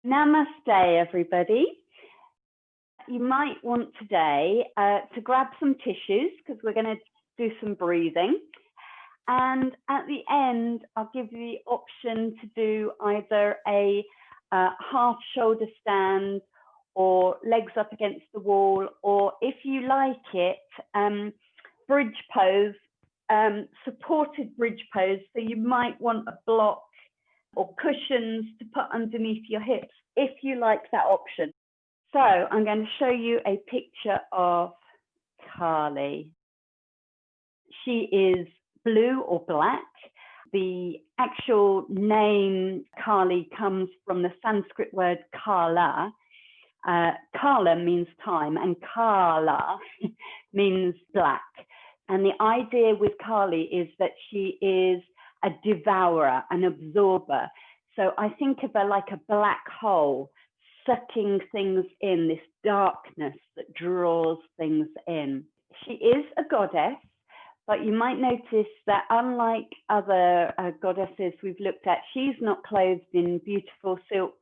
Namaste, everybody. You might want today to grab some tissues because we're going to do some breathing. And at the end, I'll give you the option to do either a half shoulder stand or legs up against the wall, or if you like it, bridge pose, supported bridge pose. So you might want a block or cushions to put underneath your hips if you like that option. So I'm going to show you a picture of Kali. She is blue or black. The actual name Kali comes from the Sanskrit word Kala. Kala means time and Kala means black. And the idea with Kali is that she is a devourer, an absorber. So I think of her like a black hole, sucking things in, this darkness that draws things in. She is a goddess, but you might notice that unlike other goddesses we've looked at, she's not clothed in beautiful silk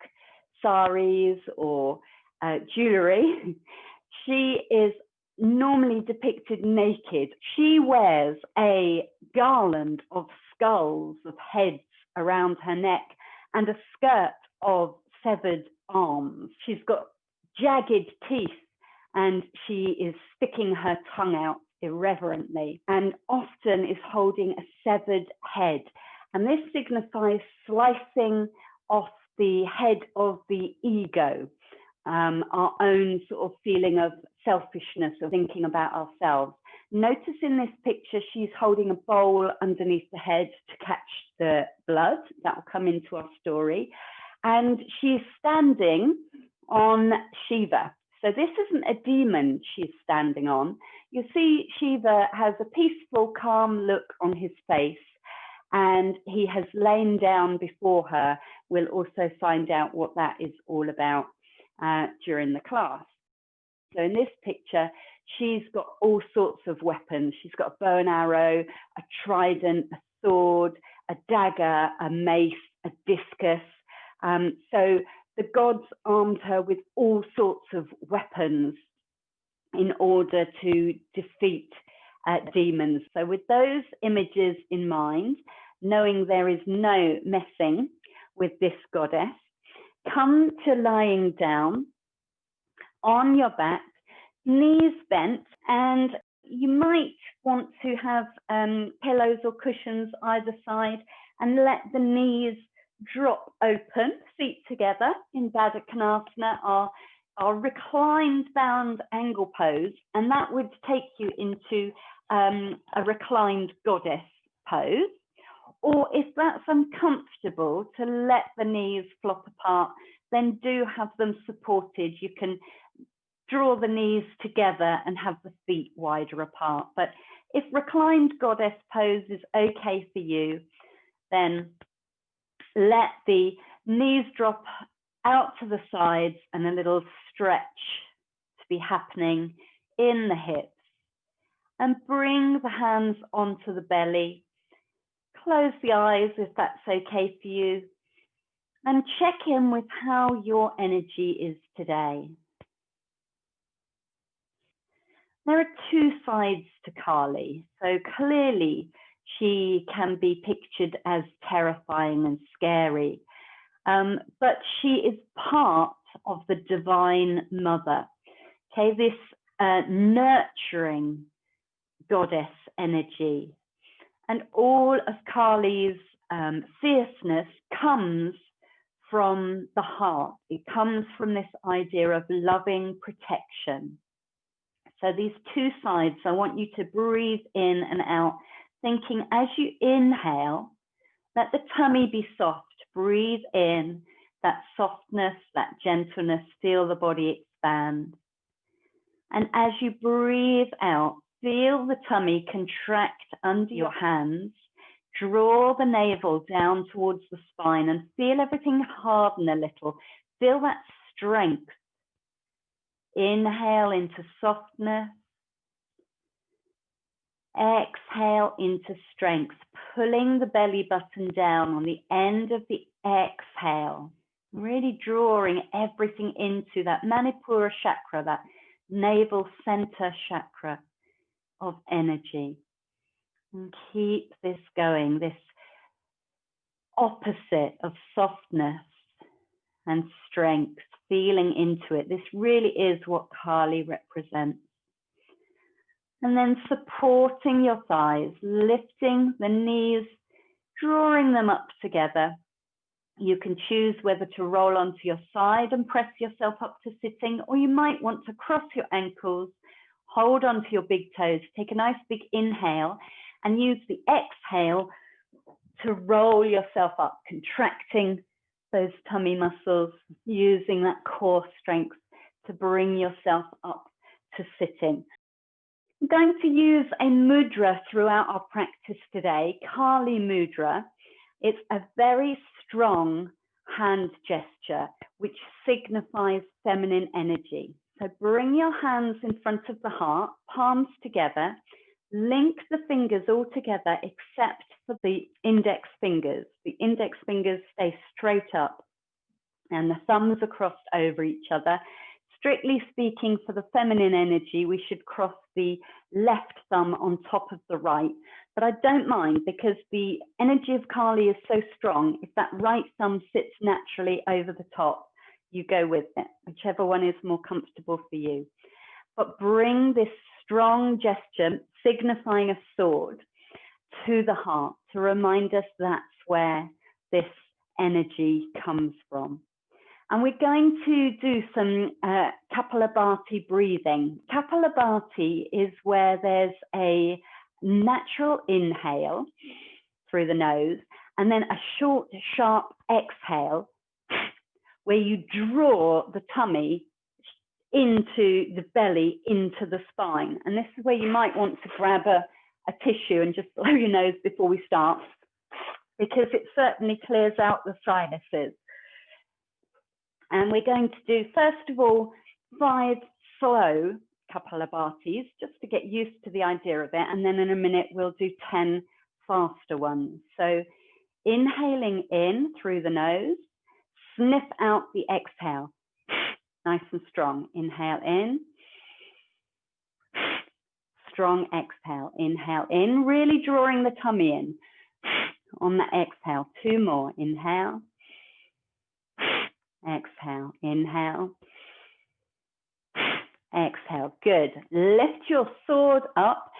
saris or jewelry. She is normally depicted naked. She wears a garland of skulls, of heads around her neck, and a skirt of severed arms. She's got jagged teeth, and she is sticking her tongue out irreverently, and often is holding a severed head. And this signifies slicing off the head of the ego, our own sort of feeling of selfishness, of thinking about ourselves. Notice in this picture, she's holding a bowl underneath the head to catch the blood. That will come into our story. And she's standing on Shiva. So this isn't a demon she's standing on. You see, Shiva has a peaceful, calm look on his face, and he has lain down before her. We'll also find out what that is all about during the class. So in this picture, she's got all sorts of weapons. She's got a bow and arrow, a trident, a sword, a dagger, a mace, a discus. So the gods armed her with all sorts of weapons in order to defeat demons. So with those images in mind, knowing there is no messing with this goddess, come to lying down on your back, knees bent, and you might want to have pillows or cushions either side, and let the knees drop open, feet together in Baddha Konasana, our reclined bound angle pose, and that would take you into a reclined goddess pose. Or if that's uncomfortable to let the knees flop apart, then do have them supported. You can draw the knees together and have the feet wider apart. But if reclined goddess pose is okay for you, then let the knees drop out to the sides and a little stretch to be happening in the hips. And bring the hands onto the belly. Close the eyes if that's okay for you. And check in with how your energy is today. There are two sides to Kali. So clearly she can be pictured as terrifying and scary. But she is part of the Divine Mother. Okay, this nurturing goddess energy. And all of Kali's fierceness comes from the heart. It comes from this idea of loving protection. So these two sides, I want you to breathe in and out, thinking as you inhale, let the tummy be soft. Breathe in that softness, that gentleness, feel the body expand. And as you breathe out, feel the tummy contract under your hands. Draw the navel down towards the spine and feel everything harden a little. Feel that strength. Inhale into softness. Exhale into strength, pulling the belly button down on the end of the exhale. Really drawing everything into that Manipura chakra, that navel center chakra of energy. And keep this going, this opposite of softness and strength, feeling into it. This really is what Kali represents. And then supporting your thighs, lifting the knees, drawing them up together. You can choose whether to roll onto your side and press yourself up to sitting, or you might want to cross your ankles, hold onto your big toes, take a nice big inhale, and use the exhale to roll yourself up, contracting those tummy muscles, using that core strength to bring yourself up to sitting. I'm going to use a mudra throughout our practice today, Kali Mudra. It's a very strong hand gesture which signifies feminine energy. So bring your hands in front of the heart, palms together, link the fingers all together except for the index fingers. The index fingers stay straight up and the thumbs are crossed over each other. Strictly speaking, for the feminine energy, we should cross the left thumb on top of the right. But I don't mind because the energy of Kali is so strong. If that right thumb sits naturally over the top, you go with it, whichever one is more comfortable for you. But bring this strong gesture, signifying a sword, to the heart to remind us that's where this energy comes from. And we're going to do some Kapalabhati breathing. Kapalabhati is where there's a natural inhale through the nose and then a short, sharp exhale where you draw the tummy into the belly, into the spine. And this is where you might want to grab a tissue and just blow your nose before we start, because it certainly clears out the sinuses. And we're going to do, first of all, 5 slow Kapalabhatis, just to get used to the idea of it. And then in a minute, we'll do 10 faster ones. So inhaling in through the nose, sniff out the exhale, nice and strong. Inhale in, strong exhale. Inhale in, really drawing the tummy in on the exhale. 2 more, inhale. Exhale, inhale, exhale, good. Lift your sword up,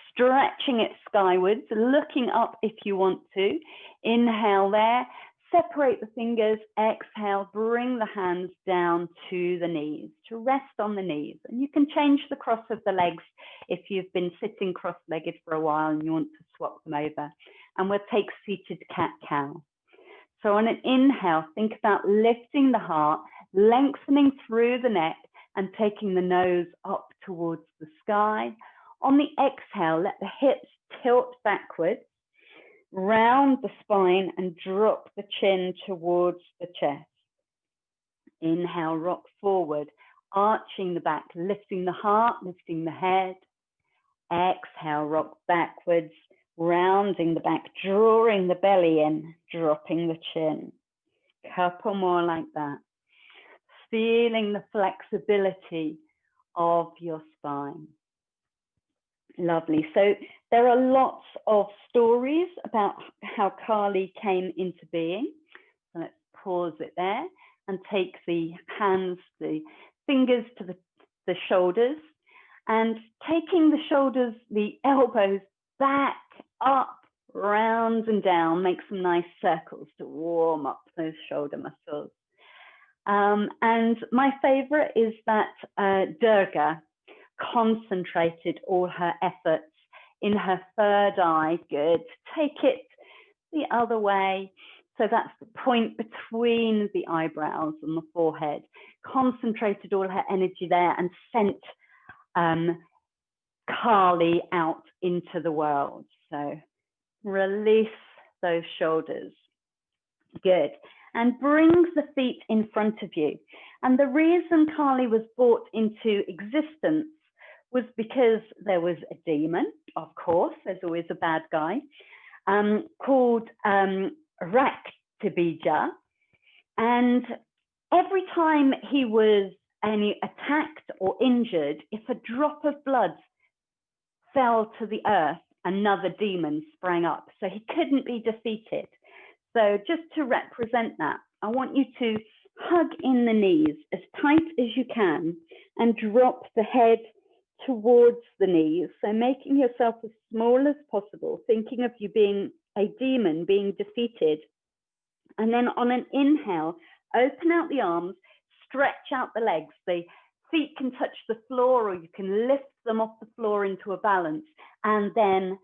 stretching it skywards, looking up if you want to. Inhale there, separate the fingers, exhale, bring the hands down to the knees, to rest on the knees. And you can change the cross of the legs if you've been sitting cross-legged for a while and you want to swap them over. And we'll take seated cat-cow. So on an inhale, think about lifting the heart, lengthening through the neck and taking the nose up towards the sky. On the exhale, let the hips tilt backwards, round the spine and drop the chin towards the chest. Inhale, rock forward, arching the back, lifting the heart, lifting the head. Exhale, rock backwards, rounding the back, drawing the belly in, dropping the chin. Couple more like that. Feeling the flexibility of your spine. Lovely. So there are lots of stories about how Kali came into being. So let's pause it there and take the hands, the fingers to the shoulders, and taking the shoulders, the elbows back, up, round and down, make some nice circles to warm up those shoulder muscles. And my favorite is that Durga concentrated all her efforts in her third eye. Good. Take it the other way. So that's the point between the eyebrows and the forehead. Concentrated all her energy there and sent Kali out into the world. So release those shoulders. Good. And brings the feet in front of you. And the reason Kali was brought into existence was because there was a demon, of course, there's always a bad guy, called Raktibija. And every time he was attacked or injured, if a drop of blood fell to the earth, another demon sprang up. So he couldn't be defeated. So just to represent that, I want you to hug in the knees as tight as you can and drop the head towards the knees. So making yourself as small as possible, thinking of you being a demon being defeated. And then on an inhale, open out the arms, stretch out the legs. The feet can touch the floor, or you can lift them off the floor into a balance, and then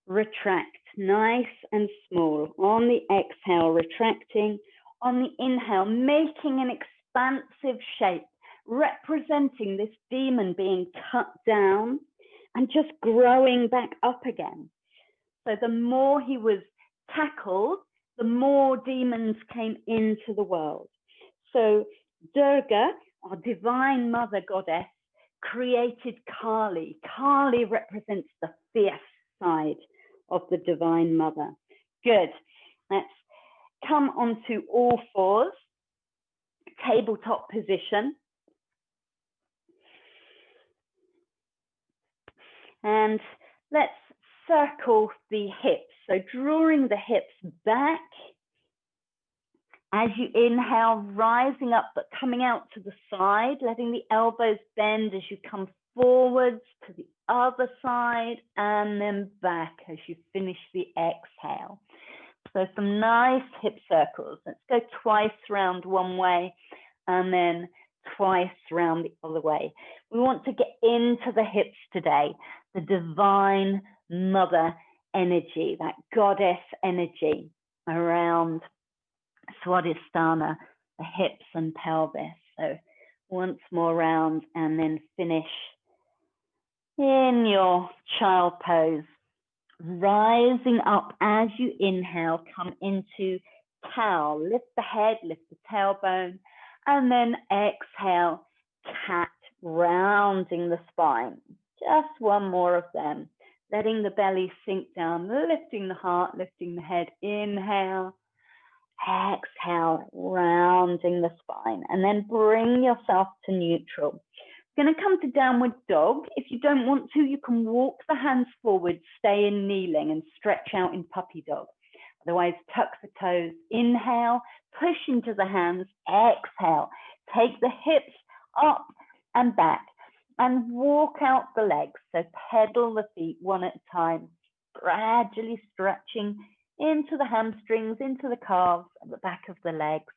retract, nice and small. On the exhale, retracting. On the inhale, making an expansive shape, representing this demon being cut down and just growing back up again. So the more he was tackled, the more demons came into the world. So Durga, our divine mother goddess, created Kali. Kali represents the fierce side of the divine mother. Good. Let's come onto all fours, tabletop position. And let's circle the hips. So drawing the hips back as you inhale, rising up but coming out to the side, letting the elbows bend as you come forwards to the other side and then back as you finish the exhale. So some nice hip circles. Let's go twice round one way and then twice round the other way. We want to get into the hips today, the divine mother energy, that goddess energy around Swadhisthana, the hips and pelvis. So once more round and then finish in your child pose. Rising up as you inhale, come into cow. Lift the head, lift the tailbone, and then exhale, cat, rounding the spine. Just one more of them. Letting the belly sink down, lifting the heart, lifting the head. Inhale, exhale, rounding the spine, and then bring yourself to neutral. Going to come to downward dog. If you don't want to, you can walk the hands forward, stay in kneeling and stretch out in puppy dog. Otherwise, tuck the toes, inhale, push into the hands, exhale, take the hips up and back and walk out the legs. So pedal the feet one at a time, gradually stretching into the hamstrings, into the calves, at the back of the legs.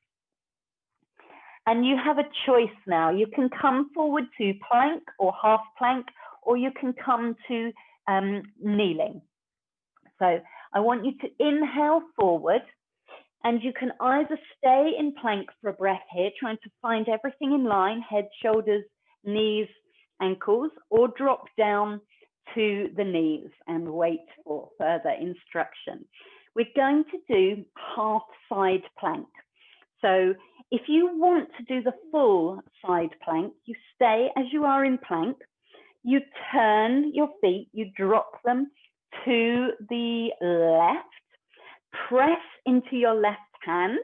And you have a choice now. You can come forward to plank or half plank, or you can come to kneeling. So I want you to inhale forward, and you can either stay in plank for a breath here, trying to find everything in line, head, shoulders, knees, ankles, or drop down to the knees and wait for further instruction. We're going to do half side plank. So if you want to do the full side plank, you stay as you are in plank, you turn your feet, you drop them to the left, press into your left hand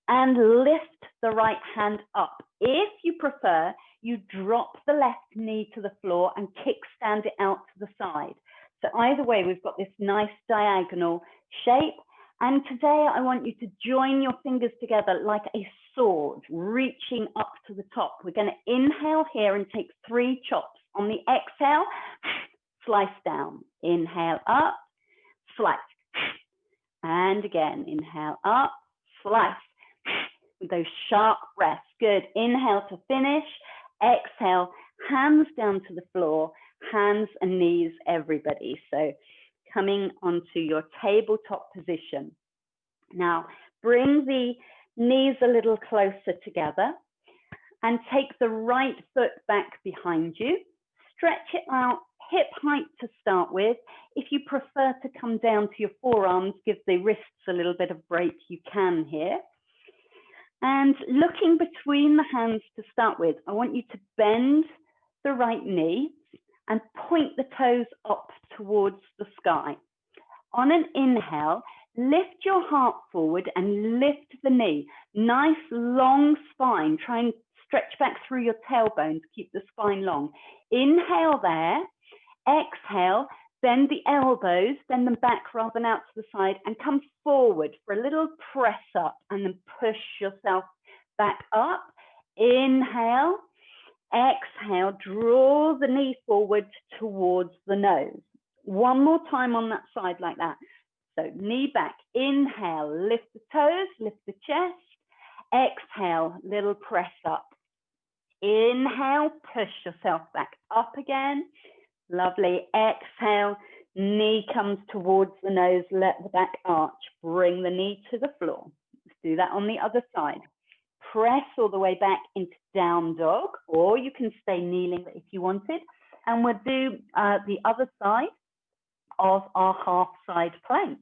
and lift the right hand up. If you prefer, you drop the left knee to the floor and kickstand it out to the side. So either way, we've got this nice diagonal shape. And today I want you to join your fingers together like a sword, reaching up to the top. We're going to inhale here and take 3 chops. On the exhale, slice down. Inhale up, slice. And again, inhale up, slice. With those sharp breaths. Good. Inhale to finish. Exhale, hands down to the floor, hands and knees, everybody. So coming onto your tabletop position. Now, bring the knees a little closer together and take the right foot back behind you. Stretch it out, hip height to start with. If you prefer to come down to your forearms, give the wrists a little bit of break, you can here. And looking between the hands to start with, I want you to bend the right knee and point the toes up towards the sky. On an inhale, Lift your heart forward and lift the knee. Nice long spine. Try and stretch back through your tailbone to keep the spine long. Inhale there. Exhale. Bend the elbows, bend them back rather than out to the side, and come forward for a little press up, and then push yourself back up. Inhale. Exhale. Draw the knee forward towards the nose. One more time on that side like that. So knee back, inhale, lift the toes, lift the chest. Exhale, little press up. Inhale, push yourself back up again. Lovely. Exhale, knee comes towards the nose, let the back arch. Bring the knee to the floor. Let's do that on the other side. Press all the way back into down dog, or you can stay kneeling if you wanted. And we'll do the other side of our half side plank.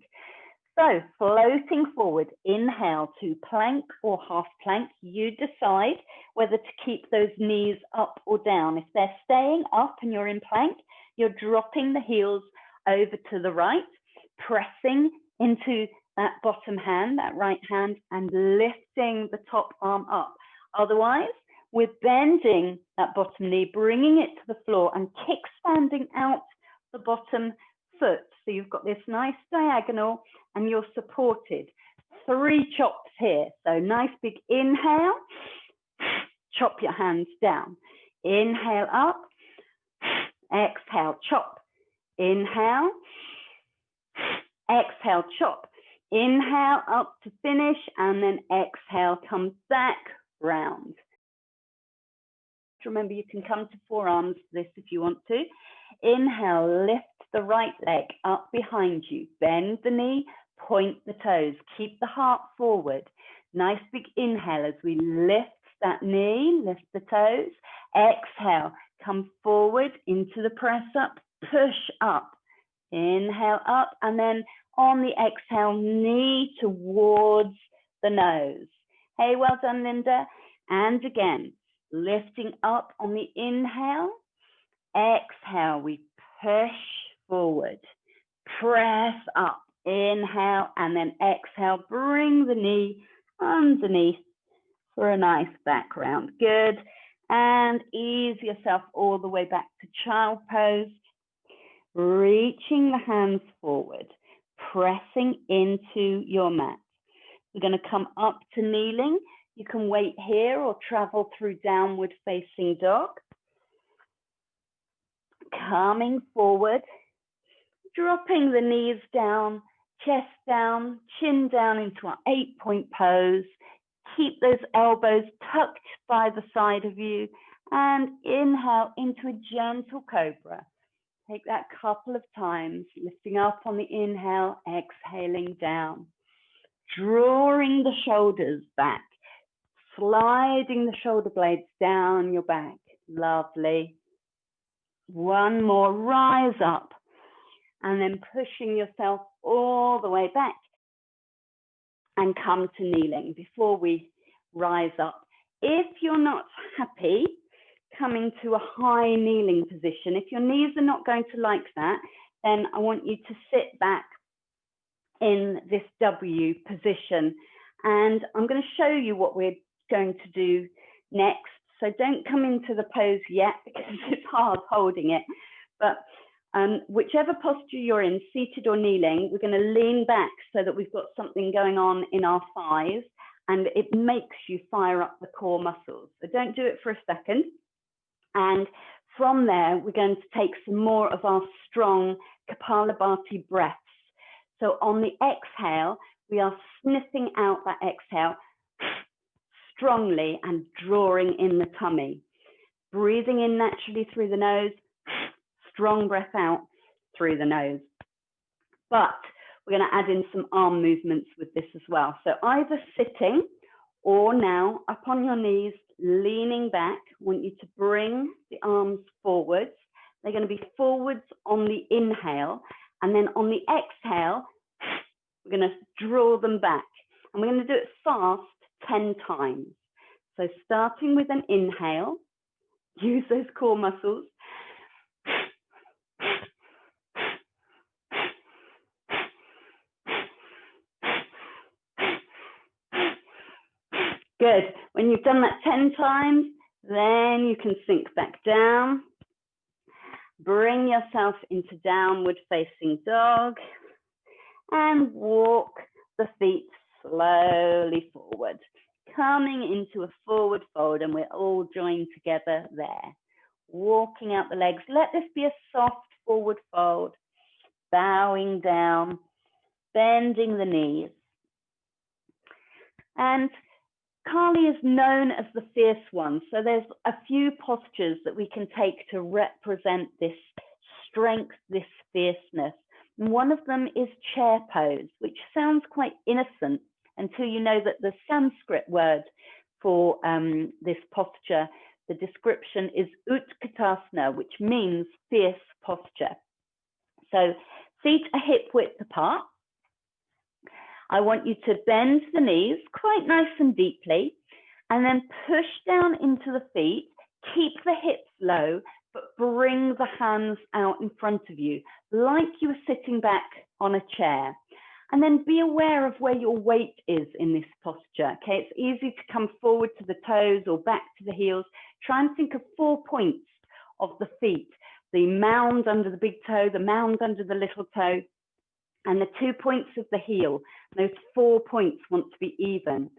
So floating forward, inhale to plank or half plank. You decide whether to keep those knees up or down. If they're staying up and you're in plank, you're dropping the heels over to the right, pressing into that bottom hand, that right hand, and lifting the top arm up. Otherwise, we're bending that bottom knee, bringing it to the floor and kick-standing out the bottom foot. So you've got this nice diagonal and you're supported. 3 chops here. So nice big inhale, chop your hands down. Inhale up, exhale, chop. Inhale, exhale, chop. Inhale up to finish, and then exhale, come back round. Remember, you can come to forearms for this if you want to. Inhale, lift the right leg up behind you. Bend the knee, point the toes. Keep the heart forward. Nice big inhale as we lift that knee, lift the toes. Exhale, come forward into the press up, push up. Inhale up, and then on the exhale, knee towards the nose. Hey, well done, Linda. And again, lifting up on the inhale. Exhale, we push forward, press up. Inhale, and then exhale, bring the knee underneath for a nice back round. Good. And ease yourself all the way back to child pose. Reaching the hands forward, pressing into your mat. We're going to come up to kneeling. You can wait here or travel through downward facing dog. Coming forward, dropping the knees down, chest down, chin down into our 8-point pose. Keep those elbows tucked by the side of you, and inhale into a gentle cobra. Take that couple of times, lifting up on the inhale, exhaling down. Drawing the shoulders back, sliding the shoulder blades down your back. Lovely. One more, rise up, and then pushing yourself all the way back and come to kneeling before we rise up. If you're not happy coming to a high kneeling position, if your knees are not going to like that, then I want you to sit back in this W position. And I'm going to show you what we're going to do next. So don't come into the pose yet because it's hard holding it. But whichever posture you're in, seated or kneeling, we're going to lean back so that we've got something going on in our thighs, and it makes you fire up the core muscles. So don't do it for a second. And from there, we're going to take some more of our strong Kapalabhati breaths. So on the exhale, we are sniffing out that exhale strongly and drawing in the tummy. Breathing in naturally through the nose, strong breath out through the nose. But we're going to add in some arm movements with this as well. So either sitting or now up on your knees, leaning back. I want you to bring the arms forwards. They're going to be forwards on the inhale, and then on the exhale, we're going to draw them back. And we're going to do it fast 10 times. So starting with an inhale, use those core muscles. Good. When you've done that 10 times, then you can sink back down. Bring yourself into downward facing dog and walk the feet slowly forward, coming into a forward fold, and we're all joined together there. Walking out the legs. Let this be a soft forward fold, bowing down, bending the knees. And Kali is known as the fierce one, so there's a few postures that we can take to represent this strength, this fierceness. And one of them is chair pose, which sounds quite innocent until you know that the Sanskrit word for this posture, the description is Utkatasana, which means fierce posture. So feet are hip width apart. I want you to bend the knees quite nice and deeply, and then push down into the feet. Keep the hips low, but bring the hands out in front of you, like you were sitting back on a chair. And then be aware of where your weight is in this posture. Okay, it's easy to come forward to the toes or back to the heels. Try and think of 4 points of the feet: the mound under the big toe, the mound under the little toe, and the 2 points of the heel. Those 4 points want to be even.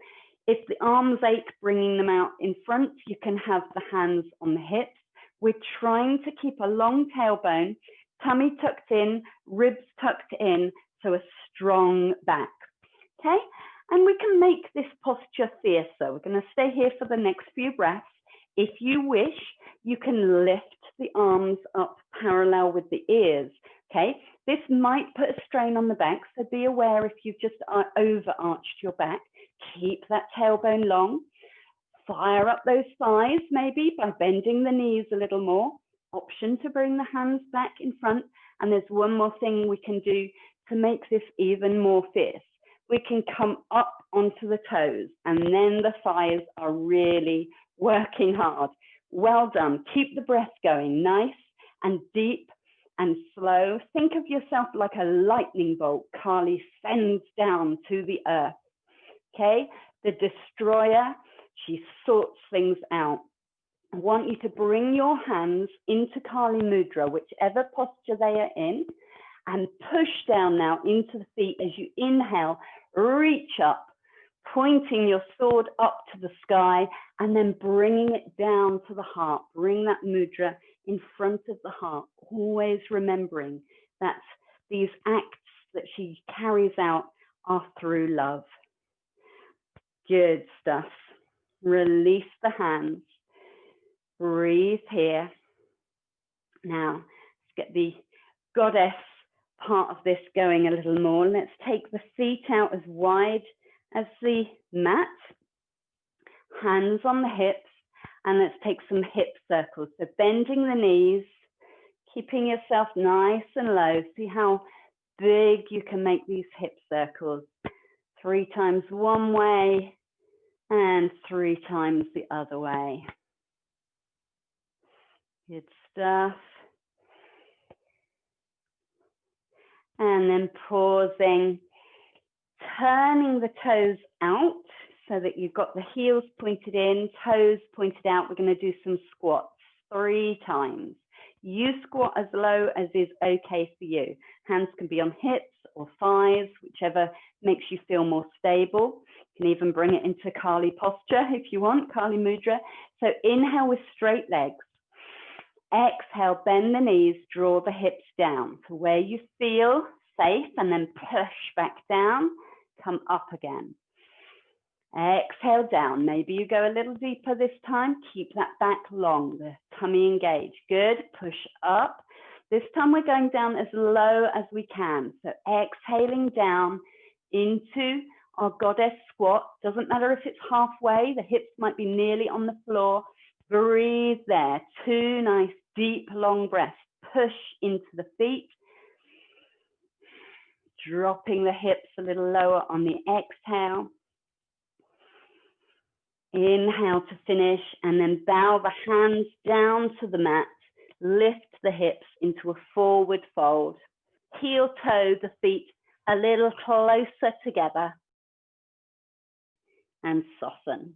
If the arms ache, bringing them out in front, you can have the hands on the hips. We're trying to keep a long tailbone, tummy tucked in, ribs tucked in, so a strong back. Okay, and we can make this posture fiercer. We're going to stay here for the next few breaths. If you wish, you can lift the arms up parallel with the ears. Okay, this might put a strain on the back, so be aware if you've just overarched your back. Keep that tailbone long. Fire up those thighs maybe by bending the knees a little more. Option to bring the hands back in front. And there's one more thing we can do to make this even more fierce. We can come up onto the toes, and then the thighs are really working hard. Well done. Keep the breath going, nice and deep and slow. Think of yourself like a lightning bolt Kali sends down to the earth. Okay, the destroyer, she sorts things out. I want you to bring your hands into Kali Mudra, whichever posture they are in, and push down now into the feet as you inhale. Reach up, pointing your sword up to the sky, and then bringing it down to the heart. Bring that mudra in front of the heart, always remembering that these acts that she carries out are through love. Good stuff. Release the hands. Breathe here. Now, let's get the goddess part of this going a little more. Let's take the feet out as wide as the mat. Hands on the hips. And let's take some hip circles. So bending the knees, keeping yourself nice and low. See how big you can make these hip circles. 3 times one way and 3 times the other way. Good stuff. And then pausing, turning the toes out so that you've got the heels pointed in, toes pointed out. We're going to do some squats 3 times. You squat as low as is okay for you. Hands can be on hips or thighs, whichever makes you feel more stable. You can even bring it into Kali posture if you want, Kali Mudra. So inhale with straight legs. Exhale, bend the knees, draw the hips down to where you feel safe, and then push back down, come up again. Exhale down. Maybe you go a little deeper this time. Keep that back long, the tummy engaged. Good. Push up. This time we're going down as low as we can. So exhaling down into our goddess squat. Doesn't matter if it's halfway. The hips might be nearly on the floor. Breathe there. 2 nice, deep, long breaths. Push into the feet. Dropping the hips a little lower on the exhale. Inhale to finish, and then bow the hands down to the mat. Lift the hips into a forward fold. Heel toe the feet a little closer together. And soften.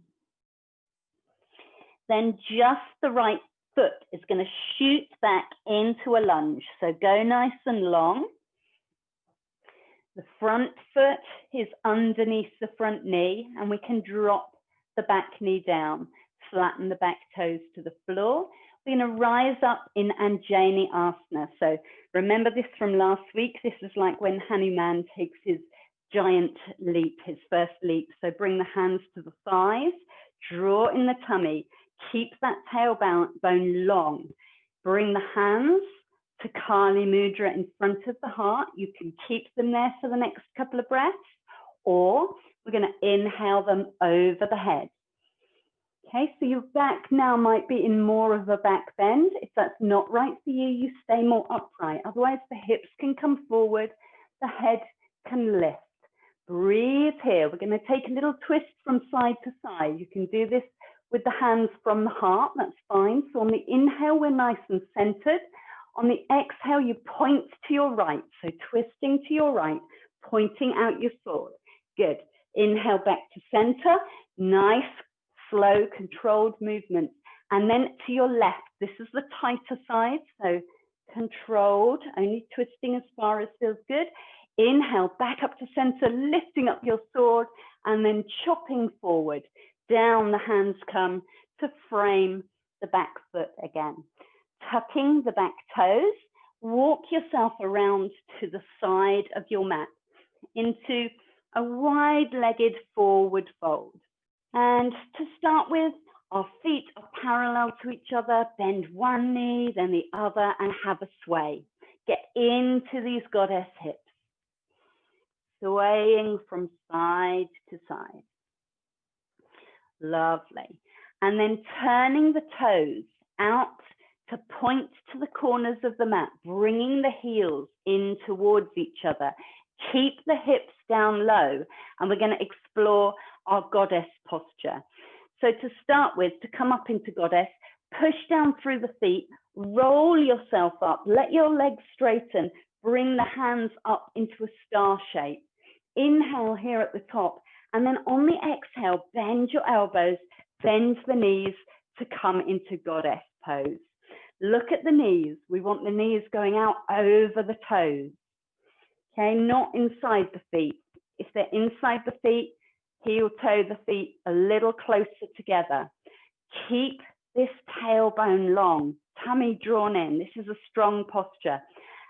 then just the right foot is going to shoot back into a lunge. So go nice and long. The front foot is underneath the front knee, and we can drop the back knee down, flatten the back toes to the floor. We're going to rise up in Anjani Asana. So remember this from last week. This is like when Hanuman takes his giant leap, his first leap. So bring the hands to the thighs, draw in the tummy, keep that tailbone long. Bring the hands to Kali Mudra in front of the heart. You can keep them there for the next couple of breaths, or we're going to inhale them over the head. Okay, so your back now might be in more of a back bend. If that's not right for you, you stay more upright. Otherwise, the hips can come forward, the head can lift. Breathe here. We're going to take a little twist from side to side. You can do this with the hands from the heart, that's fine. So on the inhale, we're nice and centered. On the exhale, you point to your right. So twisting to your right, pointing out your sword. Good. Inhale back to center. Nice, slow, controlled movement. And then to your left, this is the tighter side. So controlled, only twisting as far as feels good. Inhale, back up to center, lifting up your sword, and then chopping forward. Down the hands come to frame the back foot again. Tucking the back toes, walk yourself around to the side of your mat into a wide-legged forward fold. And to start with, our feet are parallel to each other. Bend one knee, then the other, and have a sway. Get into these goddess hips. Swaying from side to side. Lovely. And then turning the toes out to point to the corners of the mat, bringing the heels in towards each other. Keep the hips down low, and we're going to explore our goddess posture. So to start with, to come up into goddess, push down through the feet, roll yourself up, let your legs straighten, bring the hands up into a star shape. Inhale here at the top, and then on the exhale, bend your elbows, bend the knees to come into goddess pose. Look at the knees. We want the knees going out over the toes. Okay, not inside the feet. If they're inside the feet, heel toe the feet a little closer together. Keep this tailbone long, tummy drawn in. This is a strong posture.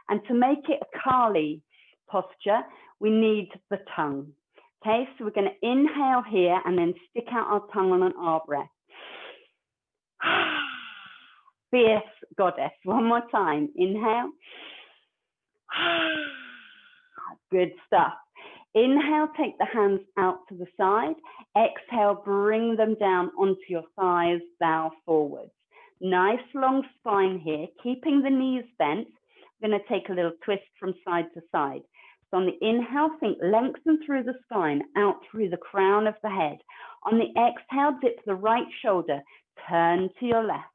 And to make it a Kali posture, we need the tongue. Okay, so we're going to inhale here and then stick out our tongue on an R breath. Fierce goddess. One more time. Inhale. Good stuff. Inhale, take the hands out to the side. Exhale, bring them down onto your thighs, bow forwards. Nice long spine here, keeping the knees bent. I'm going to take a little twist from side to side. So on the inhale, think lengthen through the spine, out through the crown of the head. On the exhale, dip the right shoulder, turn to your left.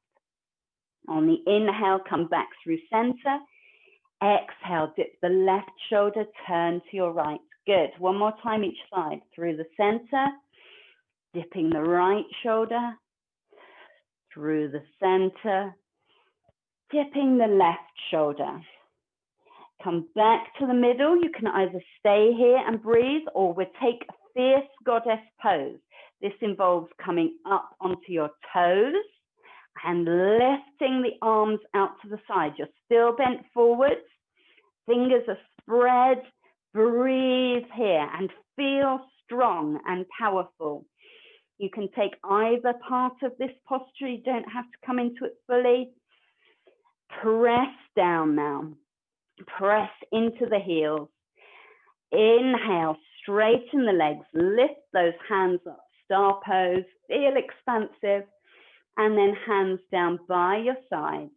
On the inhale, come back through center. Exhale, dip the left shoulder, turn to your right. Good. One more time each side. Through the center, dipping the right shoulder, through the center, dipping the left shoulder. Come back to the middle. You can either stay here and breathe, or we'll take a fierce goddess pose. This involves coming up onto your toes and lifting the arms out to the side. You're still bent forwards. Fingers are spread. Breathe here and feel strong and powerful. You can take either part of this posture. You don't have to come into it fully. Press down now. Press into the heels. Inhale, straighten the legs. Lift those hands up. Star pose. Feel expansive. And then hands down by your sides.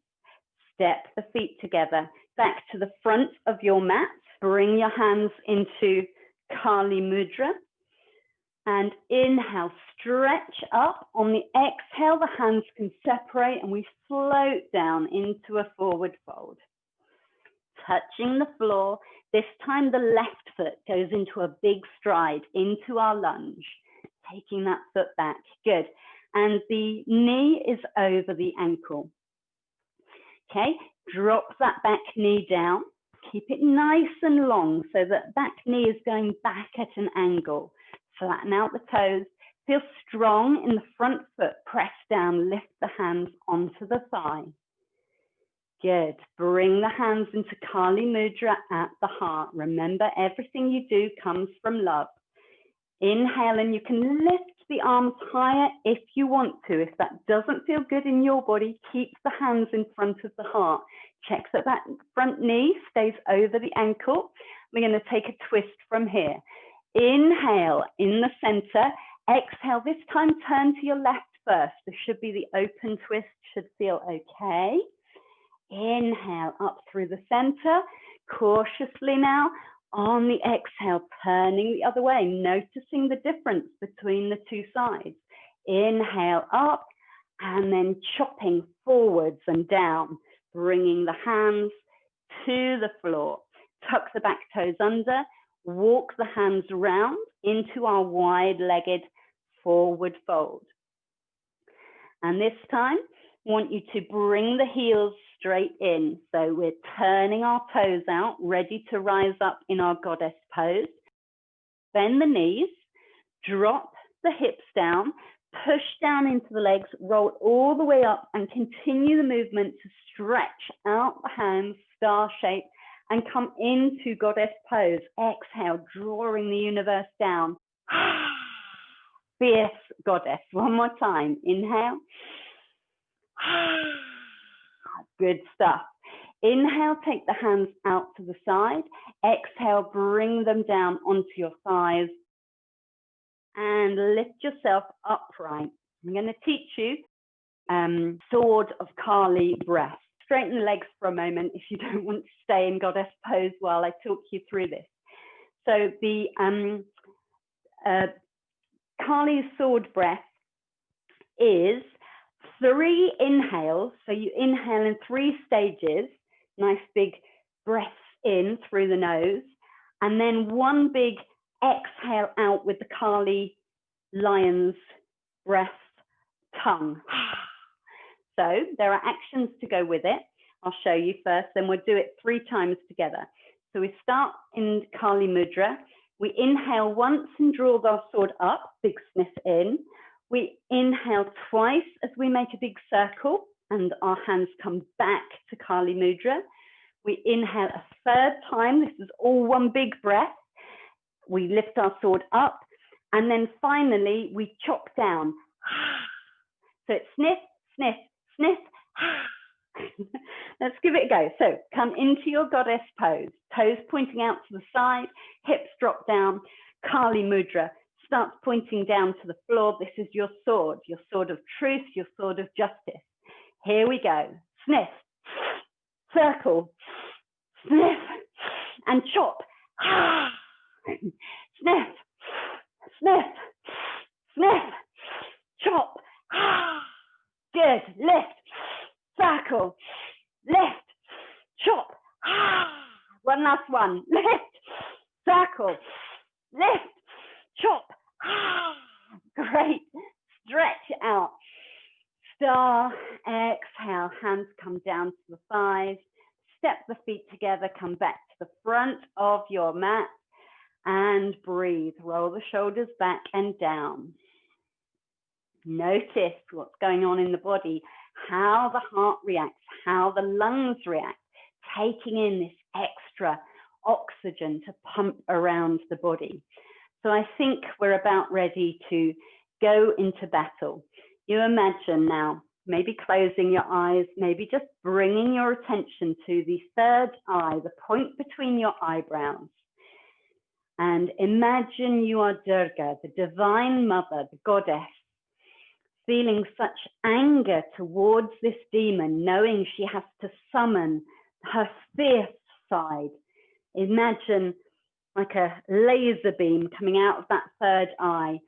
Step the feet together. Back to the front of your mat. Bring your hands into Kali Mudra. And inhale, stretch up. On the exhale, the hands can separate and we float down into a forward fold. Touching the floor. This time the left foot goes into a big stride into our lunge. Taking that foot back. Good. and the knee is over the ankle. Okay, drop that back knee down. Keep it nice and long so that back knee is going back at an angle. Flatten out the toes. Feel strong in the front foot. Press down, lift the hands onto the thigh. Good. Bring the hands into Kali Mudra at the heart. Remember, everything you do comes from love. Inhale, and you can lift the arms higher if you want to. If that doesn't feel good in your body, keep the hands in front of the heart. Check that that front knee stays over the ankle. We're going to take a twist from here. Inhale in the center. Exhale. This time, turn to your left first. This should be the open twist. Should feel okay. Inhale up through the center. Cautiously now. On the exhale, turning the other way, noticing the difference between the two sides. Inhale up and then chopping forwards and down, bringing the hands to the floor. Tuck the back toes under, walk the hands round into our wide-legged forward fold. And this time, I want you to bring the heels straight in. So we're turning our toes out, ready to rise up in our goddess pose. Bend the knees, drop the hips down, push down into the legs, roll all the way up and continue the movement to stretch out the hands, star shape, and come into goddess pose. Exhale, drawing the universe down. Fierce goddess. One more time. Inhale. Good stuff. Inhale, take the hands out to the side. Exhale, bring them down onto your thighs and lift yourself upright. I'm going to teach you Sword of Kali breath. Straighten the legs for a moment if you don't want to stay in goddess pose while I talk you through this. So the Kali sword breath is 3 inhales. So you inhale in 3 stages, nice big breaths in through the nose, and then 1 big exhale out with the Kali lion's breath tongue. So there are actions to go with it. I'll show you first, then we'll do it 3 times together. So we start in Kali Mudra. We inhale once and draw our sword up, big sniff in. We inhale twice as we make a big circle and our hands come back to Kali Mudra. We inhale a 3rd time. This is all 1 big breath. We lift our sword up and then finally we chop down. So it's sniff, sniff, sniff. Let's give it a go. So come into your goddess pose, toes pointing out to the side, hips drop down, Kali Mudra. Starts pointing down to the floor. This is your sword of truth, your sword of justice. Here we go. Sniff, circle, sniff, and chop. Sniff, sniff, sniff, chop. Good. Lift, circle, lift, chop. 1 last one. Lift, circle, lift, chop. Great. Stretch out. Star. Exhale. Hands come down to the thighs. Step the feet together. Come back to the front of your mat and breathe. Roll the shoulders back and down. Notice what's going on in the body, how the heart reacts, how the lungs react, taking in this extra oxygen to pump around the body. So I think we're about ready to go into battle. You imagine now, maybe closing your eyes, maybe just bringing your attention to the 3rd eye, the point between your eyebrows. And imagine you are Durga, the divine mother, the goddess, feeling such anger towards this demon, knowing she has to summon her fierce side. Imagine like a laser beam coming out of that 3rd eye,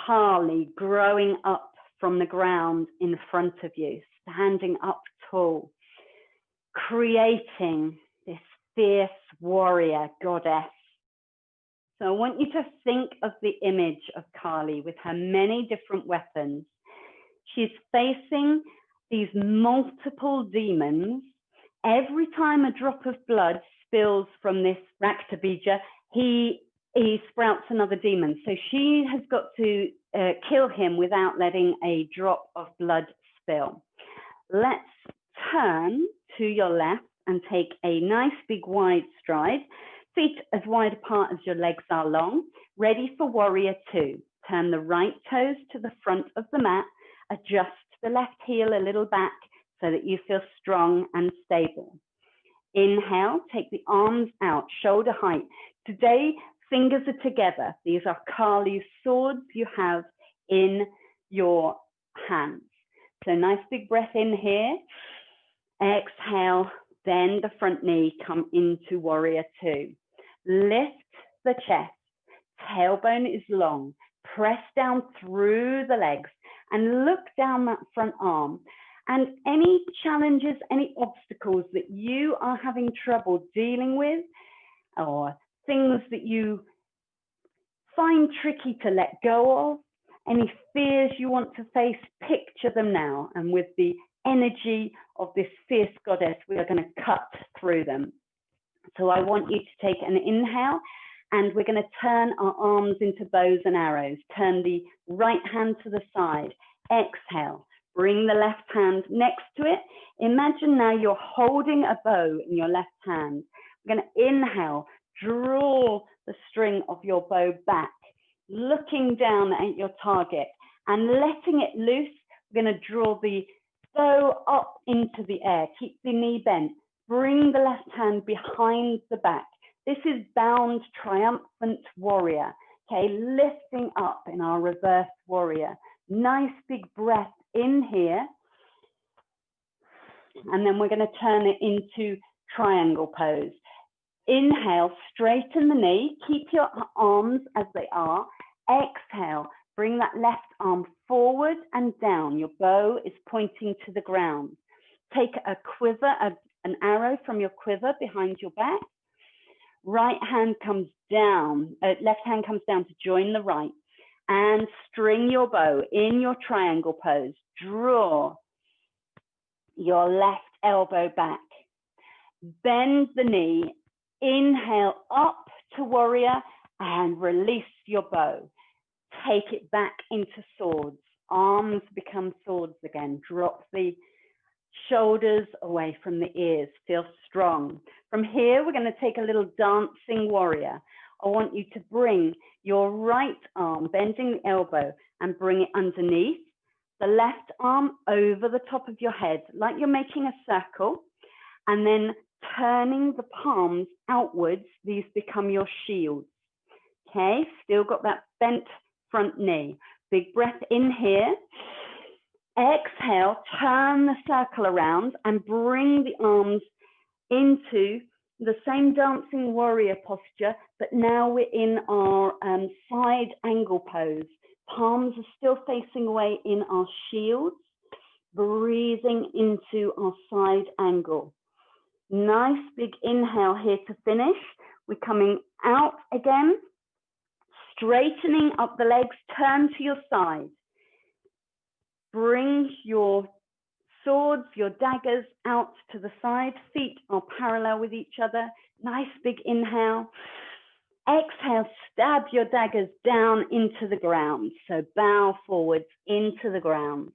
Kali growing up from the ground in front of you, standing up tall, creating this fierce warrior goddess, So I want you to think of the image of Kali with her many different weapons. She's facing these multiple demons. Every time a drop of blood spills from this Raktabija, he sprouts another demon. So she has got to kill him without letting a drop of blood spill. Let's turn to your left and take a nice big wide stride. Feet as wide apart as your legs are long. Ready for warrior two. Turn the right toes to the front of the mat. Adjust the left heel a little back so that you feel strong and stable. Inhale, take the arms out, shoulder height. Today, fingers are together. These are Kali's swords you have in your hands. So nice big breath in here. Exhale, bend the front knee, come into warrior two. Lift the chest, tailbone is long. Press down through the legs and look down that front arm. And any challenges, any obstacles that you are having trouble dealing with, or things that you find tricky to let go of, any fears you want to face, picture them now. And with the energy of this fierce goddess, we are going to cut through them. So I want you to take an inhale, and we're going to turn our arms into bows and arrows. Turn the right hand to the side. Exhale. Bring the left hand next to it. Imagine now you're holding a bow in your left hand. We're going to inhale, draw the string of your bow back, looking down at your target and letting it loose. We're going to draw the bow up into the air. Keep the knee bent. Bring the left hand behind the back. This is bound triumphant warrior. Okay, lifting up in our reverse warrior. Nice big breath in here. And then we're going to turn it into triangle pose. Inhale, straighten the knee. Keep your arms as they are. Exhale, bring that left arm forward and down. Your bow is pointing to the ground. Take a quiver, an arrow from your quiver behind your back. Right hand comes down, left hand comes down to join the right. And string your bow in your triangle pose. Draw your left elbow back. Bend the knee. Inhale up to warrior and release your bow. Take it back into swords. Arms become swords again. Drop the shoulders away from the ears. Feel strong. From here, we're going to take a little dancing warrior. I want you to bring your right arm, bending the elbow, and bring it underneath. The left arm over the top of your head, like you're making a circle, and then turning the palms outwards. These become your shields. Okay, still got that bent front knee. Big breath in here. Exhale, turn the circle around and bring the arms into the same dancing warrior posture, but now we're in our side angle pose. Palms are still facing away in our shields, breathing into our side angle. Nice big inhale here to finish. We're coming out again, straightening up the legs, turn to your side. Bring your swords, your daggers out to the side. Feet are parallel with each other. Nice big inhale. Exhale, stab your daggers down into the ground. So bow forwards into the ground.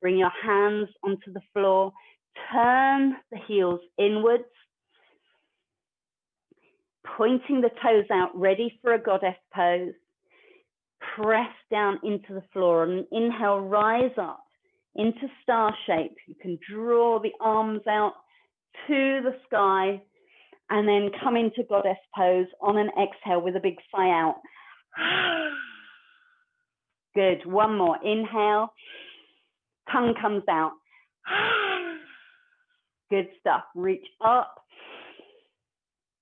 Bring your hands onto the floor. Turn the heels inwards. Pointing the toes out, ready for a goddess pose. Press down into the floor and inhale, rise up into star shape. You can draw the arms out to the sky and then come into goddess pose on an exhale with a big sigh out. Good, one more, inhale, tongue comes out. Good stuff, reach up,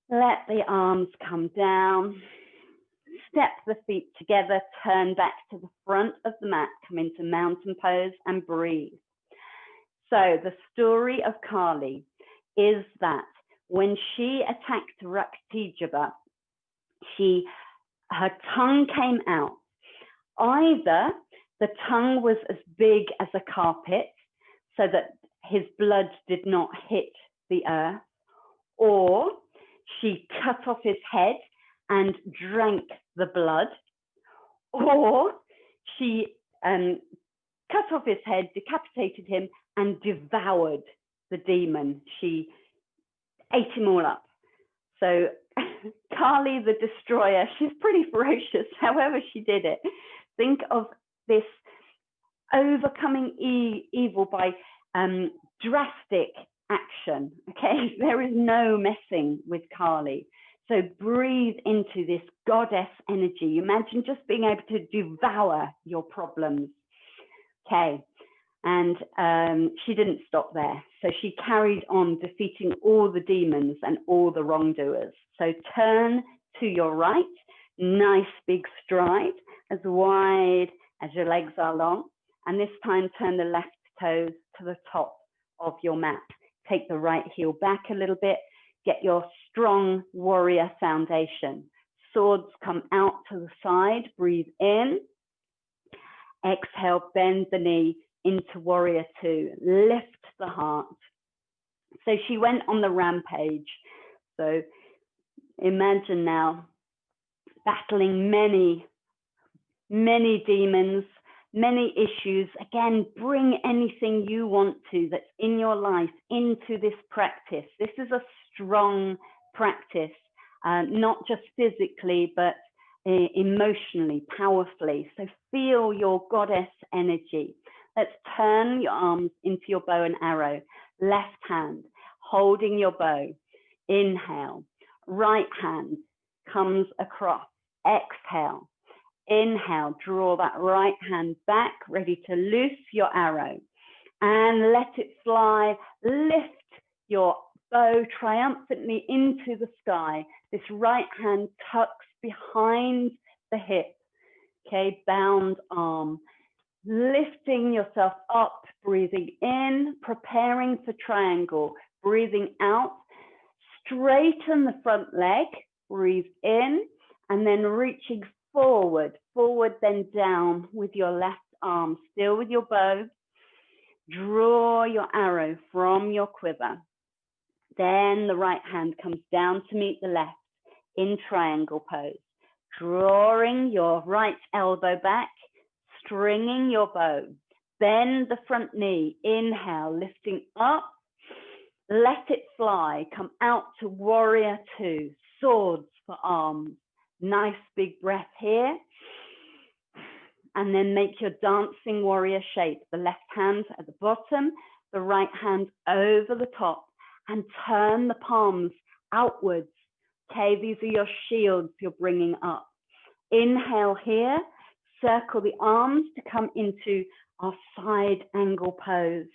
let the arms come down. Step the feet together, turn back to the front of the mat, come into mountain pose and breathe. So the story of Kali is that when she attacked Raktabija, she her tongue came out. Either the tongue was as big as a carpet so that his blood did not hit the earth, or she cut off his head and drank the blood, or she cut off his head, decapitated him, and devoured the demon. She ate him all up. So Kali the destroyer, she's pretty ferocious, however she did it. Think of this overcoming evil by drastic action, okay? There is no messing with Kali. So breathe into this goddess energy. Imagine just being able to devour your problems, okay? And she didn't stop there. So she carried on defeating all the demons and all the wrongdoers. So turn to your right, nice big stride, as wide as your legs are long. And this time turn the left toes to the top of your mat. Take the right heel back a little bit. Get your strong warrior foundation. Swords come out to the side. Breathe in. Exhale, bend the knee into warrior two. Lift the heart. So she went on the rampage. So imagine now battling many demons, many issues. Again, bring anything you want to that's in your life into this practice. This is a strong practice, not just physically, but emotionally, powerfully. So feel your goddess energy. Let's turn your arms into your bow and arrow. Left hand, holding your bow. Inhale. Right hand comes across. Exhale. Inhale, draw that right hand back, ready to loose your arrow. And let it fly. Lift your bow triumphantly into the sky. This right hand tucks behind the hip. Okay, bound arm. Lifting yourself up, breathing in, preparing for triangle. Breathing out, straighten the front leg, breathe in, and then reaching forward, then down with your left arm, still with your bow. Draw your arrow from your quiver. Then the right hand comes down to meet the left in triangle pose. Drawing your right elbow back, stringing your bow. Bend the front knee, inhale, lifting up. Let it fly, come out to warrior two, swords for arms. Nice big breath here. And then make your dancing warrior shape. The left hand at the bottom, the right hand over the top, and turn the palms outwards. Okay, these are your shields you're bringing up. Inhale here, circle the arms to come into our side angle pose.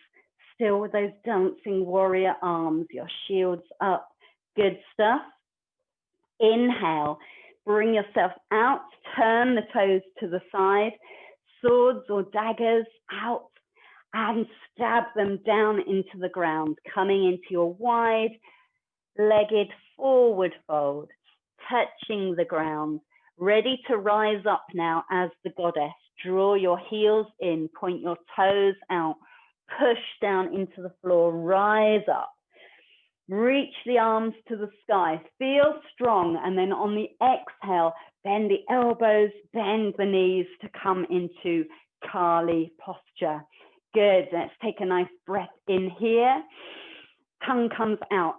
Still with those dancing warrior arms, your shields up. Good stuff. Inhale, bring yourself out, turn the toes to the side, swords or daggers out, and stab them down into the ground, coming into your wide-legged forward fold, touching the ground, ready to rise up now as the goddess. Draw your heels in, point your toes out, push down into the floor, rise up. Reach the arms to the sky, feel strong, and then on the exhale, bend the elbows, bend the knees to come into Kali posture. Good, let's take a nice breath in here. Tongue comes out.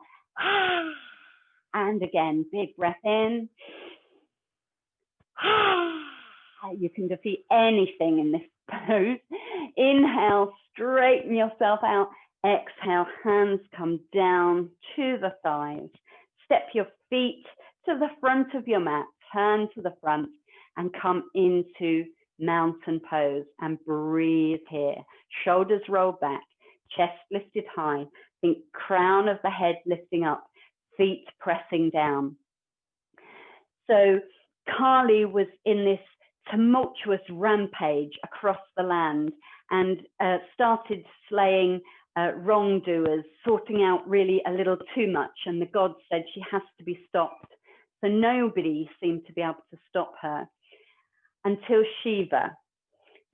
And again, big breath in. You can defeat anything in this pose. Inhale, straighten yourself out. Exhale, hands come down to the thighs. Step your feet to the front of your mat. Turn to the front and come into mountain pose and breathe here. Shoulders roll back, chest lifted high. Think crown of the head lifting up, feet pressing down. So Kali was in this tumultuous rampage across the land and started slaying wrongdoers, sorting out really a little too much. And the gods said she has to be stopped. So nobody seemed to be able to stop her until Shiva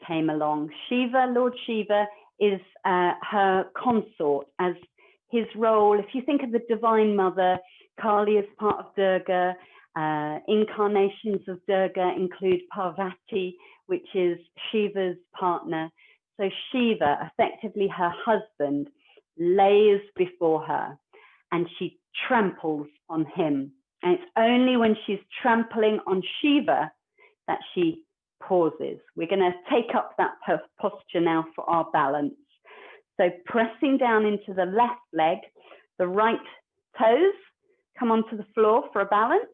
came along. Shiva, Lord Shiva, is her consort as his role. If you think of the Divine Mother, Kali is part of Durga. Incarnations of Durga include Parvati, which is Shiva's partner. So Shiva, effectively her husband, lays before her and she tramples on him. And it's only when she's trampling on Shiva that she pauses. We're going to take up that posture now for our balance. So pressing down into the left leg, the right toes come onto the floor for a balance,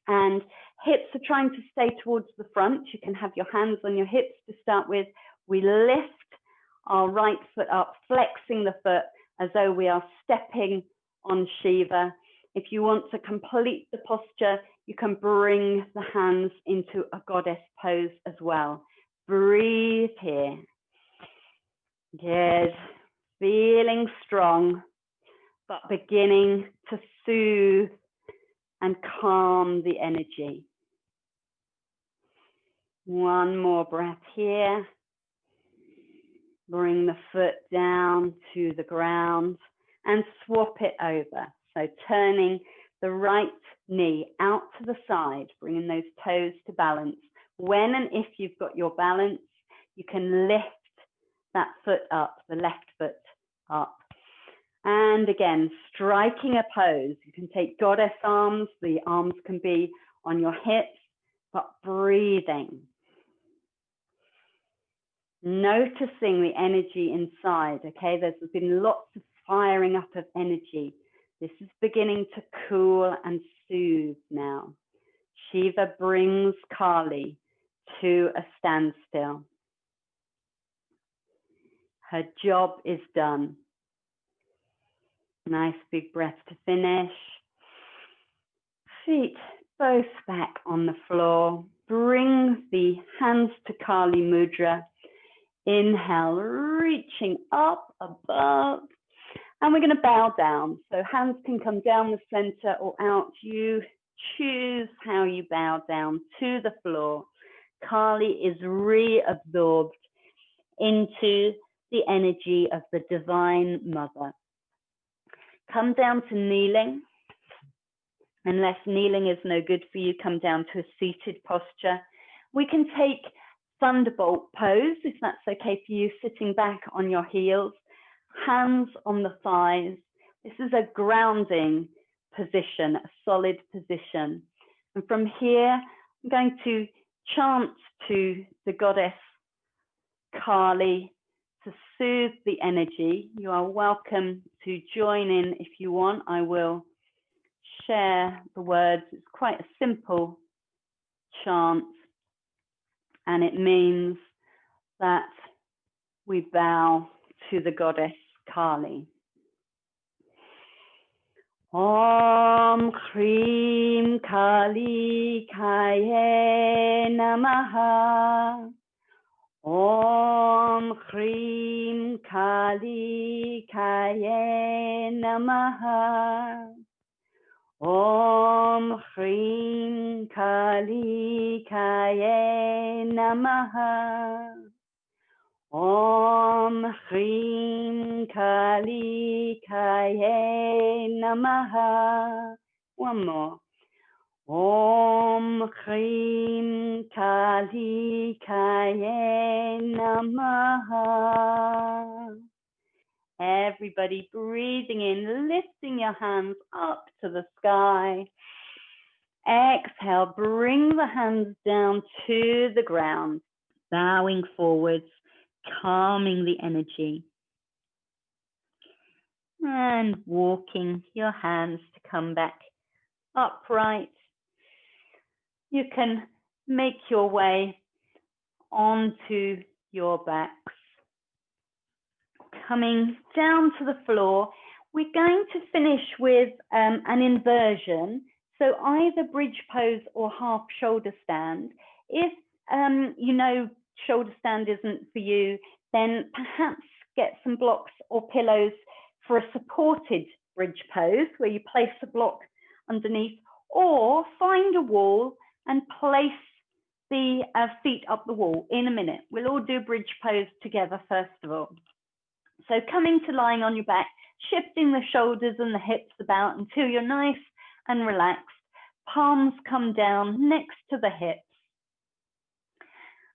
and hips are trying to stay towards the front. You can have your hands on your hips to start with. We lift our right foot up, flexing the foot as though we are stepping on Shiva. If you want to complete the posture, you can bring the hands into a goddess pose as well. Breathe here. Good. Feeling strong, but beginning to soothe and calm the energy. One more breath here. Bring the foot down to the ground and swap it over. So turning the right knee out to the side, bringing those toes to balance. When and if you've got your balance, you can lift that foot up, the left foot up. And again, striking a pose. You can take goddess arms. The arms can be on your hips, but breathing. Noticing the energy inside, okay? There's been lots of firing up of energy. This is beginning to cool and soothe now. Shiva brings Kali to a standstill. Her job is done. Nice big breath to finish. Feet both back on the floor. Bring the hands to Kali Mudra. Inhale, reaching up above. And we're going to bow down. So hands can come down the center or out. You choose how you bow down to the floor. Kali is reabsorbed into the energy of the Divine Mother. Come down to kneeling. Unless kneeling is no good for you, come down to a seated posture. We can take Thunderbolt pose, if that's okay for you, sitting back on your heels, hands on the thighs. This is a grounding position, a solid position. And from here, I'm going to chant to the goddess Kali to soothe the energy. You are welcome to join in if you want. I will share the words. It's quite a simple chant, and it means that we bow to the goddess Kali. Om Krim Kali Kaye Namaha. Om Krim Kali Kaye Namaha. Om Krim Kali Kaye Namaha. Om Krim Kali Kaye Namaha. One more. Om Krim Kali Kaye Namaha. Everybody breathing in, lifting your hands up to the sky. Exhale, bring the hands down to the ground, bowing forwards, calming the energy. And walking your hands to come back upright. You can make your way onto your backs. Coming down to the floor, we're going to finish with an inversion. So either bridge pose or half shoulder stand. If you know shoulder stand isn't for you, then perhaps get some blocks or pillows for a supported bridge pose where you place a block underneath, or find a wall and place the feet up the wall in a minute. We'll all do bridge pose together first of all. So coming to lying on your back, shifting the shoulders and the hips about until you're nice and relaxed. Palms come down next to the hips.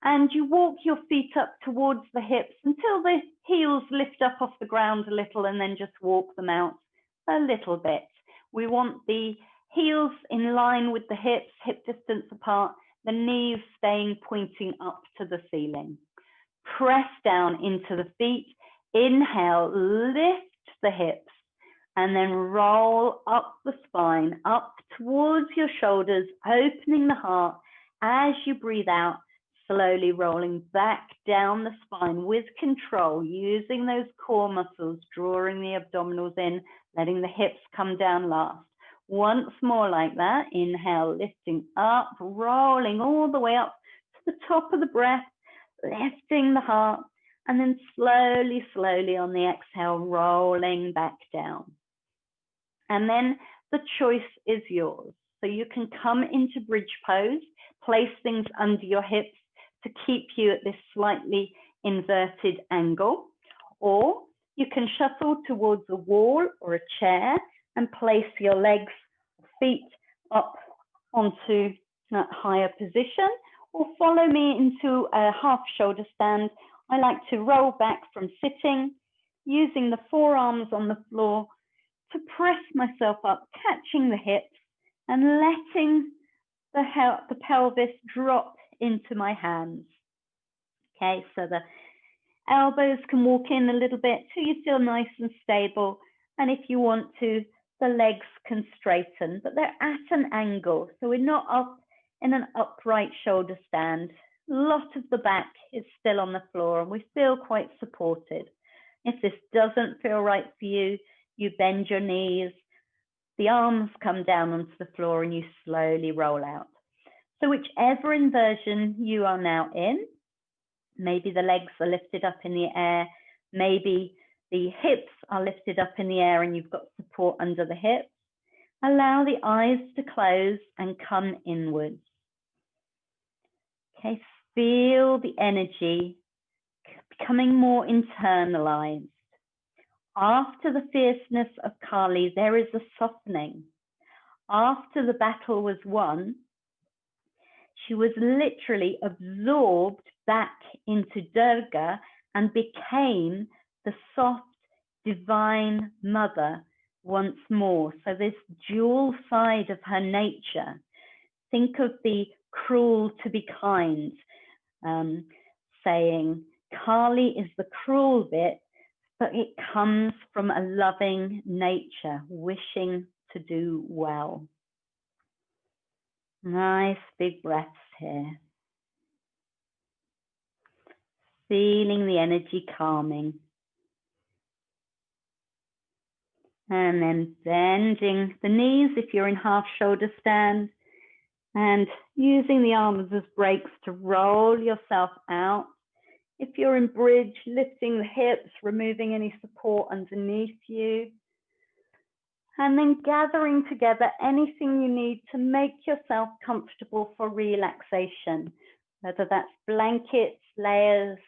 And you walk your feet up towards the hips until the heels lift up off the ground a little, and then just walk them out a little bit. We want the heels in line with the hips, hip distance apart, the knees staying pointing up to the ceiling. Press down into the feet. Inhale, lift the hips, and then roll up the spine, up towards your shoulders, opening the heart as you breathe out, slowly rolling back down the spine with control, using those core muscles, drawing the abdominals in, letting the hips come down last. Once more like that. Inhale, lifting up, rolling all the way up to the top of the breath, lifting the heart, and then slowly, slowly on the exhale, rolling back down. And then the choice is yours. So you can come into bridge pose, place things under your hips to keep you at this slightly inverted angle, or you can shuffle towards a wall or a chair and place your legs, feet up onto that higher position, or follow me into a half shoulder stand. I like to roll back from sitting, using the forearms on the floor to press myself up, catching the hips and letting the pelvis drop into my hands. Okay, so the elbows can walk in a little bit till you feel nice and stable. And if you want to, the legs can straighten, but they're at an angle. So we're not up in an upright shoulder stand. A lot of the back is still on the floor and we feel quite supported. If this doesn't feel right for you, you bend your knees, the arms come down onto the floor and you slowly roll out. So whichever inversion you are now in, maybe the legs are lifted up in the air, maybe the hips are lifted up in the air and you've got support under the hips, allow the eyes to close and come inwards. Okay, feel the energy becoming more internalized. After the fierceness of Kali, there is a softening. After the battle was won, she was literally absorbed back into Durga and became the soft, divine mother once more. So this dual side of her nature. Think of the cruel to be kind saying. Kali is the cruel bit, but it comes from a loving nature, wishing to do well. Nice big breaths here. Feeling the energy calming. And then bending the knees if you're in half shoulder stand, and using the arms as brakes to roll yourself out. If you're in bridge, lifting the hips, removing any support underneath you. And then gathering together anything you need to make yourself comfortable for relaxation, whether that's blankets, layers,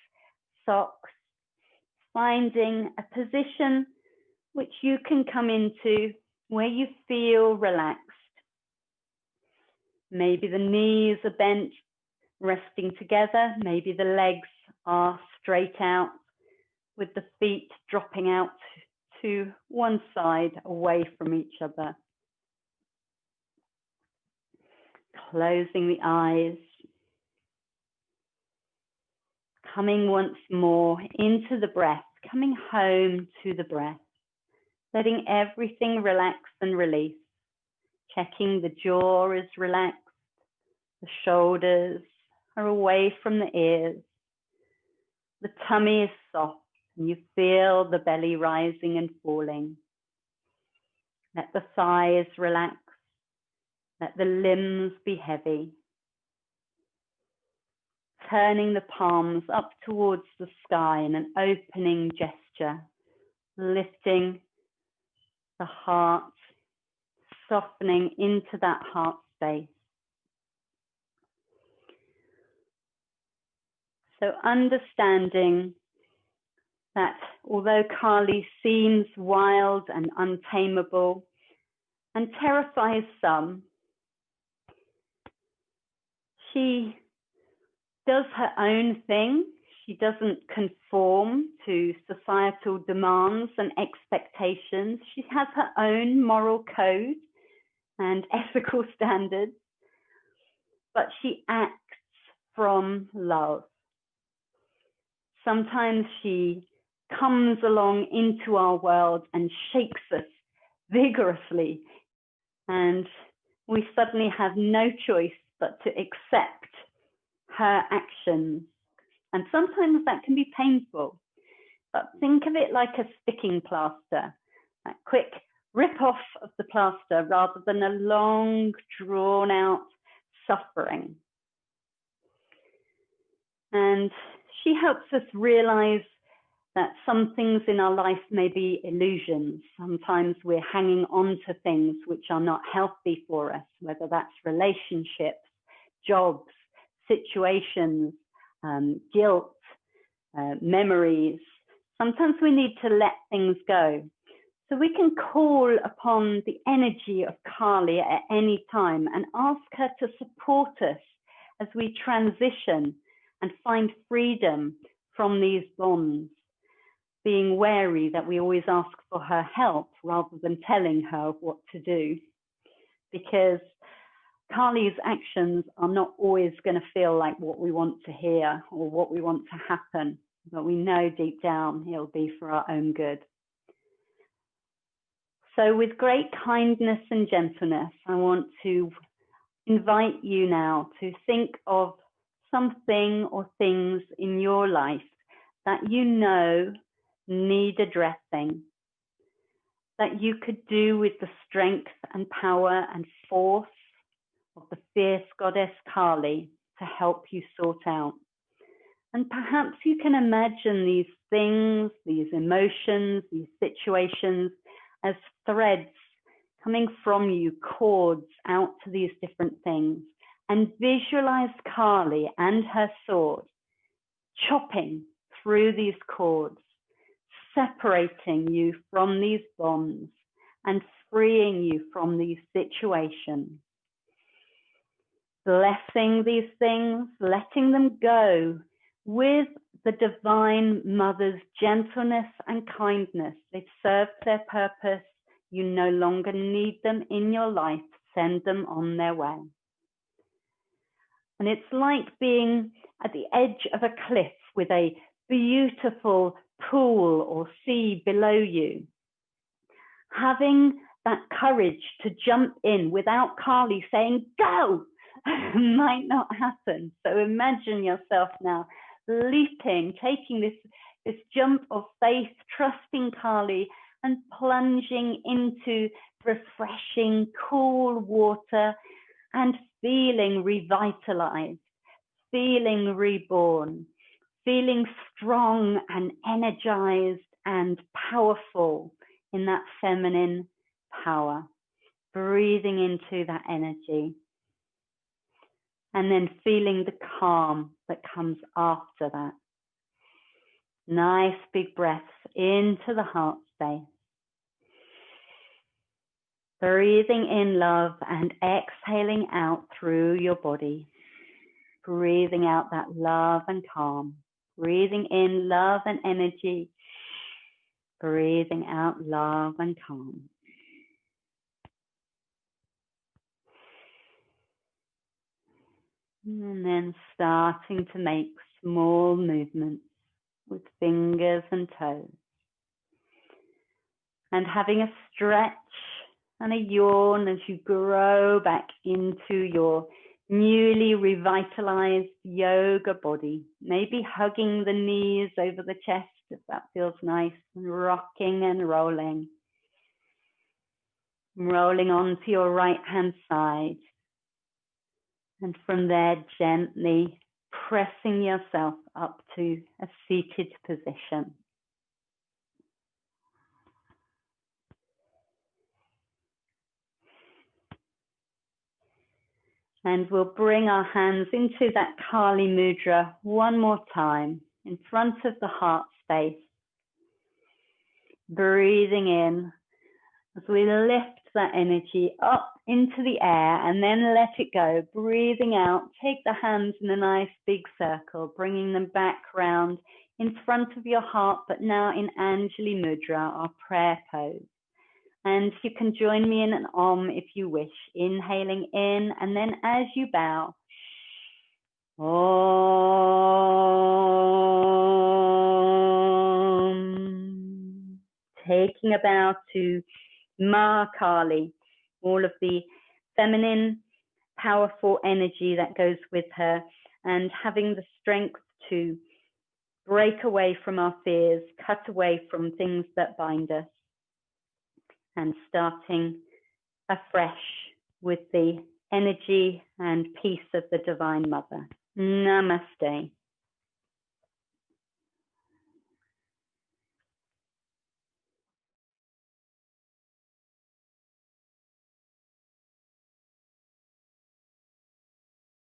socks, finding a position which you can come into where you feel relaxed. Maybe the knees are bent, resting together. Maybe the legs are straight out with the feet dropping out to one side away from each other. Closing the eyes. Coming once more into the breath, coming home to the breath. Letting everything relax and release. Checking the jaw is relaxed. The shoulders are away from the ears. The tummy is soft and you feel the belly rising and falling. Let the thighs relax. Let the limbs be heavy. Turning the palms up towards the sky in an opening gesture. Lifting the heart softening into that heart space. So understanding that although Kali seems wild and untamable and terrifies some, she does her own thing. She doesn't conform to societal demands and expectations. She has her own moral code and ethical standards, but she acts from love. Sometimes she comes along into our world and shakes us vigorously, and we suddenly have no choice but to accept her actions. And sometimes that can be painful, but think of it like a sticking plaster, a quick rip off of the plaster rather than a long, drawn out suffering. And she helps us realize that some things in our life may be illusions. Sometimes we're hanging on to things which are not healthy for us, whether that's relationships, jobs, situations, guilt, memories. Sometimes we need to let things go. So we can call upon the energy of Kali at any time and ask her to support us as we transition and find freedom from these bonds, being wary that we always ask for her help rather than telling her what to do, because Kali's actions are not always going to feel like what we want to hear or what we want to happen, but we know deep down it'll be for our own good. So with great kindness and gentleness, I want to invite you now to think of something or things in your life that you know need addressing, that you could do with the strength and power and force of the fierce goddess Kali to help you sort out. And perhaps you can imagine these things, these emotions, these situations as threads coming from you, cords out to these different things, and visualize Kali and her sword chopping through these cords, separating you from these bonds and freeing you from these situations. Blessing these things, letting them go with the Divine Mother's gentleness and kindness. They've served their purpose. You no longer need them in your life. Send them on their way. And it's like being at the edge of a cliff with a beautiful pool or sea below you. Having that courage to jump in without Kali saying, go, might not happen. So imagine yourself now leaping, taking this jump of faith, trusting Kali and plunging into refreshing, cool water and feeling revitalized, feeling reborn, feeling strong and energized and powerful in that feminine power, breathing into that energy. And then feeling the calm that comes after that. Nice big breaths into the heart space. Breathing in love and exhaling out through your body. Breathing out that love and calm. Breathing in love and energy. Breathing out love and calm. And then starting to make small movements with fingers and toes. And having a stretch and a yawn as you grow back into your newly revitalized yoga body. Maybe hugging the knees over the chest if that feels nice, and rocking and rolling. Rolling onto your right hand side. And from there, gently pressing yourself up to a seated position. And we'll bring our hands into that Kali Mudra one more time in front of the heart space. Breathing in as we lift that energy up into the air and then let it go. Breathing out, take the hands in a nice big circle, bringing them back round in front of your heart, but now in Anjali Mudra, our prayer pose. And you can join me in an Om if you wish, inhaling in, and then as you bow, Om. Taking a bow to Ma Kali, all of the feminine, powerful energy that goes with her, and having the strength to break away from our fears, cut away from things that bind us, and starting afresh with the energy and peace of the Divine Mother. Namaste.